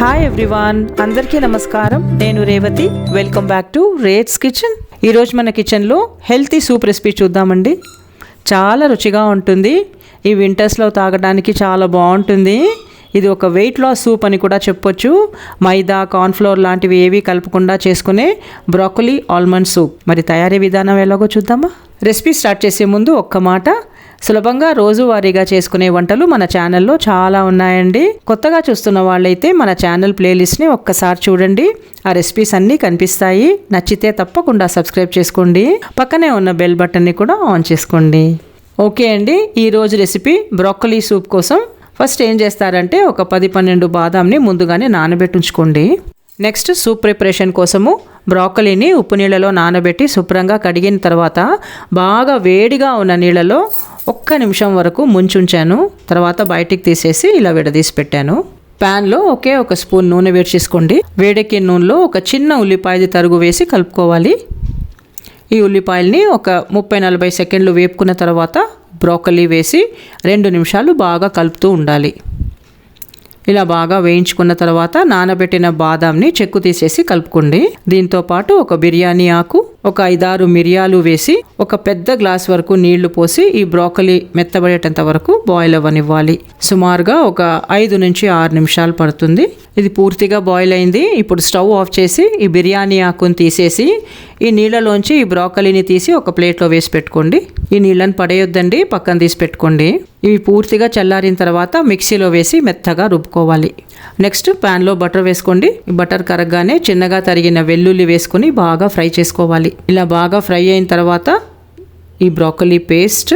Hi everyone, అందరికీ నమస్కారం. నేను Revathi. Welcome back to rates kitchen. ఈరోజు మన కిచెన్లో హెల్తీ సూప్ రెసిపీ చూద్దామండి. చాలా రుచిగా ఉంటుంది. ఈ వింటర్స్లో తాగడానికి చాలా బాగుంటుంది. ఇది ఒక వెయిట్ లాస్ సూప్ అని కూడా చెప్పొచ్చు. మైదా, కార్న్ఫ్లోర్ లాంటివి ఏవి కలపకుండా చేసుకునే బ్రోకలీ ఆల్మండ్ సూప్. మరి తయారీ విధానం ఎలాగో చూద్దామా? రెసిపీ స్టార్ట్ చేసే ముందు ఒక్క మాట, సులభంగా రోజువారీగా చేసుకునే వంటలు మన ఛానల్లో చాలా ఉన్నాయండి. కొత్తగా చూస్తున్న వాళ్ళైతే మన ఛానల్ ప్లేలిస్ట్ని ఒక్కసారి చూడండి. ఆ రెసిపీస్ అన్నీ కనిపిస్తాయి. నచ్చితే తప్పకుండా సబ్స్క్రైబ్ చేసుకోండి. పక్కనే ఉన్న బెల్ బటన్ని కూడా ఆన్ చేసుకోండి. ఓకే అండి, ఈరోజు రెసిపీ బ్రోకలీ సూప్ కోసం ఫస్ట్ ఏం చేస్తారంటే ఒక 10-12 బాదాంని ముందుగానే నానబెట్టించుకోండి. నెక్స్ట్ సూప్ ప్రిపరేషన్ కోసము బ్రోకలీని ఉప్పు నీళ్ళలో నానబెట్టి శుభ్రంగా కడిగిన తర్వాత బాగా వేడిగా ఉన్న నీళ్ళలో 1 నిమిషం వరకు ముంచుంచాను. తర్వాత బయటికి తీసేసి ఇలా విడదీసి పెట్టాను. ప్యాన్లో ఒక స్పూన్ నూనె వేడి చేసుకోండి. వేడెక్కిన నూనెలో ఒక చిన్న ఉల్లిపాయది తరుగు వేసి కలుపుకోవాలి. ఈ ఉల్లిపాయల్ని ఒక 30-40 సెకండ్లు వేపుకున్న తర్వాత బ్రోకలీ వేసి 2 నిమిషాలు బాగా కలుపుతూ ఉండాలి. ఇలా బాగా వేయించుకున్న తర్వాత నానబెట్టిన బాదాంని చెక్కు తీసేసి కలుపుకోండి. దీంతో పాటు ఒక బిర్యానీ ఆకు, ఒక 5-6 మిరియాలు వేసి ఒక పెద్ద గ్లాస్ వరకు నీళ్లు పోసి ఈ బ్రోకలీ మెత్తబడేటంత వరకు బాయిల్ అవ్వనివ్వాలి. సుమారుగా ఒక 5-6 నిమిషాలు పడుతుంది. ఇది పూర్తిగా బాయిల్ అయింది. ఇప్పుడు స్టవ్ ఆఫ్ చేసి ఈ బిర్యానీ ఆకుని తీసేసి ఈ నీళ్ళలోంచి ఈ బ్రోకలీని తీసి ఒక ప్లేట్లో వేసి పెట్టుకోండి. ఈ నీళ్ళని పడేయొద్దండి, పక్కన తీసి పెట్టుకోండి. ఇవి పూర్తిగా చల్లారిన తర్వాత మిక్సీలో వేసి మెత్తగా రుబ్బుకోవాలి. నెక్స్ట్ ప్యాన్లో బటర్ వేసుకోండి. ఈ బటర్ కరగగానే చిన్నగా తరిగిన వెల్లుల్లి వేసుకొని బాగా ఫ్రై చేసుకోవాలి. ఇలా బాగా ఫ్రై అయిన తర్వాత ఈ బ్రోకలీ పేస్ట్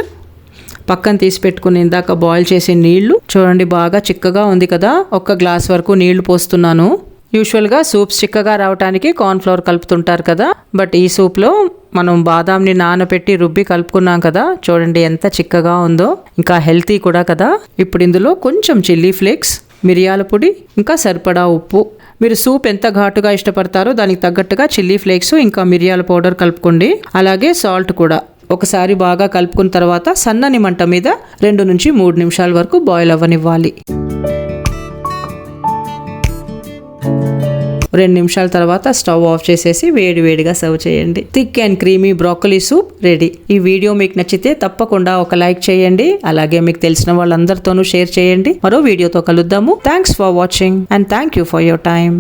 పక్కన తీసి పెట్టుకుని ఇందాక బాయిల్ చేసే నీళ్లు చూడండి, బాగా చిక్కగా ఉంది కదా. 1 గ్లాస్ వరకు నీళ్లు పోస్తున్నాను. యూజువల్గా సూప్స్ చిక్కగా రావడానికి కార్న్ఫ్లోర్ కలుపుతుంటారు కదా, బట్ ఈ సూప్లో మనం బాదాంని నానబెట్టి రుబ్బి కలుపుకున్నాం కదా. చూడండి ఎంత చిక్కగా ఉందో, ఇంకా హెల్తీ కూడా కదా. ఇప్పుడు ఇందులో కొంచెం చిల్లీ ఫ్లేక్స్, మిరియాల పొడి, ఇంకా సరిపడా ఉప్పు. మీరు సూప్ ఎంత ఘాటుగా ఇష్టపడతారో దానికి తగ్గట్టుగా చిల్లీ ఫ్లేక్స్ ఇంకా మిరియాల పౌడర్ కలుపుకోండి. అలాగే సాల్ట్ కూడా. ఒకసారి బాగా కలుపుకున్న తర్వాత సన్నని మంట మీద 2-3 నిమిషాల వరకు బాయిల్ అవ్వనివ్వాలి. 2 నిమిషాల తర్వాత స్టవ్ ఆఫ్ చేసేసి వేడివేడిగా సర్వ్ చేయండి. Thick and creamy broccoli soup ready. ఈ వీడియో మీకు నచ్చితే తప్పకుండా ఒక లైక్ చేయండి. అలాగే మీకు తెలిసిన వాళ్ళందరితోనూ షేర్ చేయండి. మరో వీడియోతో కలుద్దాము. Thanks for watching and thank you for your time.